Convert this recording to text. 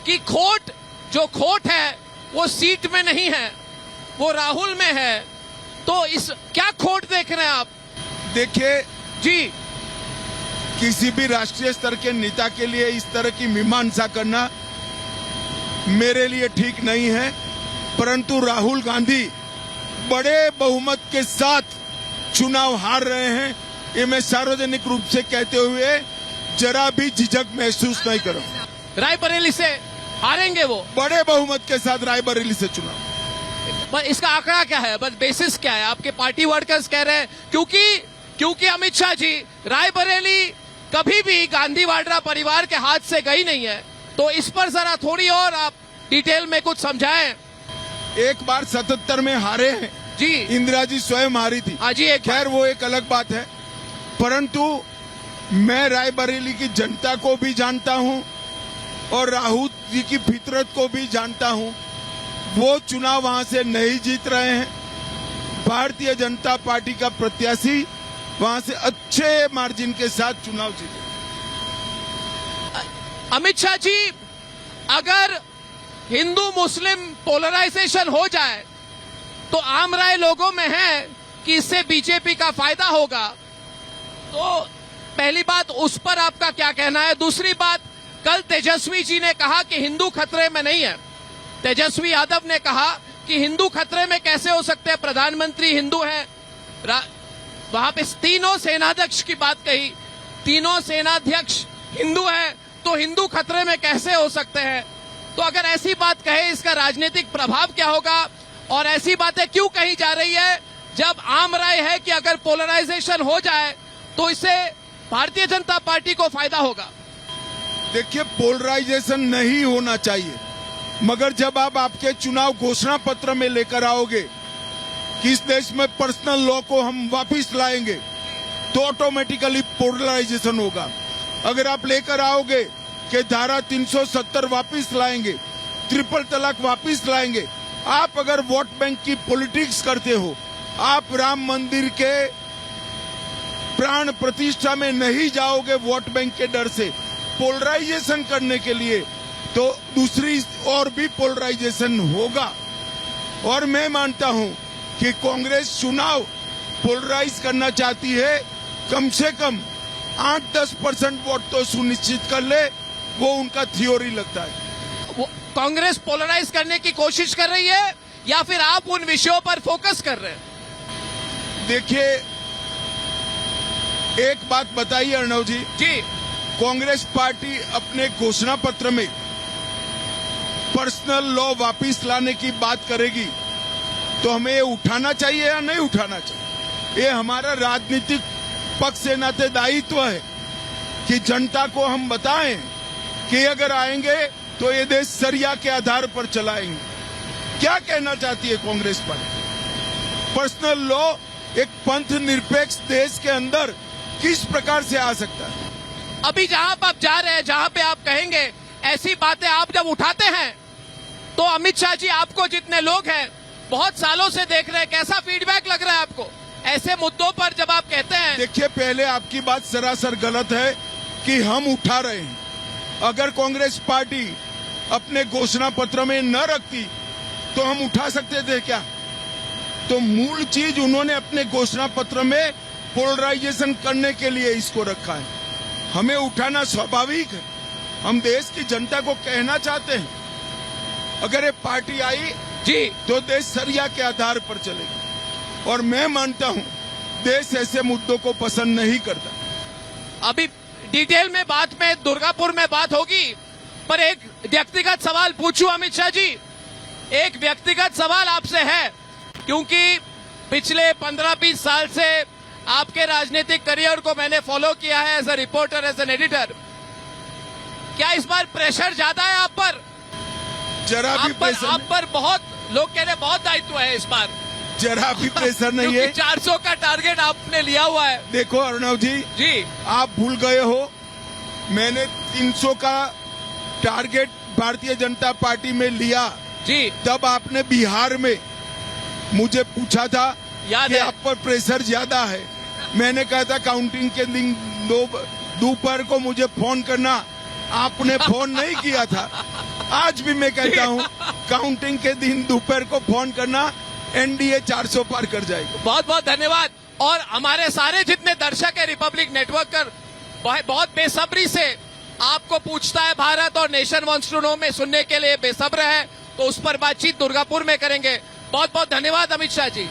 कि जो खोट है वो सीट में नहीं है, वो राहुल में है। तो इस क्या खोट देख रहे हैं आप? देखिए जी, किसी भी राष्ट्रीय स्तर के नेता के लिए इस तरह की मीमांसा करना मेरे लिए ठीक नहीं है, परंतु राहुल गांधी बड़े बहुमत के साथ चुनाव हार रहे हैं, ये मैं सार्वजनिक रूप से कहते हुए जरा भी झिझक महसूस नहीं करूं। रायबरेली से हारेंगे वो बड़े बहुमत के साथ रायबरेली से चुनाव। पर इसका आंकड़ा क्या है, बस बेसिस क्या है? आपके पार्टी वर्कर्स कह रहे हैं क्योंकि अमित शाह जी रायबरेली कभी भी गांधी वाड्रा परिवार के हाथ से गई नहीं है। तो इस पर जरा थोड़ी और आप डिटेल में कुछ समझाएं। एक बार 77 में हारे हैं जी, इंदिरा जी स्वयं हारी थी। हाँ जी, खैर वो एक अलग बात है, परंतु मैं रायबरेली की जनता को भी जानता हूं और राहुल जी की फितरत को भी जानता हूं। वो चुनाव वहां से नहीं जीत रहे हैं। भारतीय जनता पार्टी का प्रत्याशी वहां से अच्छे मार्जिन के साथ चुनाव जीते। अमित शाह जी, अगर हिंदू मुस्लिम पोलराइजेशन हो जाए तो आम राय लोगों में है कि इससे बीजेपी का फायदा होगा। तो पहली बात, उस पर आपका क्या कहना है? दूसरी बात, कल तेजस्वी जी ने कहा कि हिंदू खतरे में नहीं है। तेजस्वी यादव ने कहा कि हिंदू खतरे में कैसे हो सकते हैं, प्रधानमंत्री हिंदू हैं। वहां पे तीनों सेनाध्यक्ष की बात कही, तीनों सेनाध्यक्ष हिंदू हैं, तो हिंदू खतरे में कैसे हो सकते हैं? तो अगर ऐसी बात कहे, इसका राजनीतिक प्रभाव क्या होगा? और ऐसी बातें क्यों कही जा रही है जब आम राय है कि अगर पोलराइजेशन हो जाए तो इससे भारतीय जनता पार्टी को फायदा होगा? देखिए, पोलराइजेशन नहीं होना चाहिए, मगर जब आप आपके चुनाव घोषणा पत्र में लेकर आओगे कि इस देश में पर्सनल लॉ को हम वापस लाएंगे तो ऑटोमेटिकली पोलराइजेशन होगा। अगर आप लेकर आओगे कि धारा 370 वापस लाएंगे, ट्रिपल तलाक वापस लाएंगे, आप अगर वोट बैंक की पॉलिटिक्स करते हो, आप राम मंदिर के प्राण प्रतिष्ठा में नहीं जाओगे वोट बैंक के डर से, पोलराइजेशन करने के लिए, तो दूसरी और भी पोलराइजेशन होगा। और मैं मानता हूं कि कांग्रेस चुनाव पोलराइज करना चाहती है, कम से कम 8-10% वोट तो सुनिश्चित कर ले, वो उनका थ्योरी लगता है। कांग्रेस पोलराइज करने की कोशिश कर रही है या फिर आप उन विषयों पर फोकस कर रहे हैं? देखिए, एक बात बताइए अर्णव जी, कांग्रेस पार्टी अपने घोषणा पत्र में पर्सनल लॉ वापस लाने की बात करेगी तो हमें ये उठाना चाहिए या नहीं उठाना चाहिए? ये हमारा राजनीतिक पक्ष से नाते दायित्व है कि जनता को हम बताएं कि अगर आएंगे तो ये देश सरिया के आधार पर चलाएंगे। क्या कहना चाहती है कांग्रेस पार्टी? पर्सनल लॉ एक पंथ निरपेक्ष देश के अंदर किस प्रकार से आ सकता है? अभी जहां पर आप जा रहे हैं, जहां पे आप कहेंगे ऐसी बातें आप जब उठाते हैं तो अमित शाह जी, आपको जितने लोग हैं बहुत सालों से देख रहे हैं, कैसा फीडबैक लग रहा है आपको ऐसे मुद्दों पर जब आप कहते हैं? देखिए, पहले आपकी बात सरासर गलत है कि हम उठा रहे हैं। अगर कांग्रेस पार्टी अपने घोषणा पत्र में न रखती तो हम उठा सकते थे क्या? तो मूल चीज उन्होंने अपने घोषणा पत्र में पोलराइजेशन करने के लिए इसको रखा है। हमें उठाना स्वाभाविक है, हम देश की जनता को कहना चाहते हैं अगर ये पार्टी आई जी तो देश सरिया के आधार पर चलेगी, और मैं मानता हूं देश ऐसे मुद्दों को पसंद नहीं करता। अभी डिटेल में बात में दुर्गापुर में बात होगी, पर एक व्यक्तिगत सवाल पूछूं अमित शाह जी, एक व्यक्तिगत सवाल आपसे है, क्योंकि पिछले 15-20 साल से आपके राजनीतिक करियर को मैंने फॉलो किया है as a reporter, as an editor. क्या इस बार प्रेशर ज्यादा है आप पर? जरा भी प्रेशर आप पर बहुत लोग कह रहे हैं बहुत दायित्व है इस बार। जरा भी प्रेशर नहीं है। 400 का टारगेट आपने लिया हुआ है। देखो अर्णव जी, आप भूल गए हो, मैंने 300 का टारगेट भारतीय जनता पार्टी में लिया जी, तब आपने बिहार में मुझे पूछा था याद कि है? आप पर प्रेशर ज्यादा है। मैंने कहा था काउंटिंग के दिन दोपहर को मुझे फोन करना, आपने फोन नहीं किया था। आज भी मैं कहता हूँ काउंटिंग के दिन दोपहर को फोन करना, एनडीए 400 पार कर जाएगी। बहुत बहुत धन्यवाद। और हमारे सारे जितने दर्शक है रिपब्लिक नेटवर्क पर बहुत बेसब्री से आपको पूछता है भारत और नेशन वांट्स टू नो में सुनने के लिए बेसब्र है, तो उस पर बातचीत दुर्गापुर में करेंगे। बहुत बहुत धन्यवाद अमित शाह जी।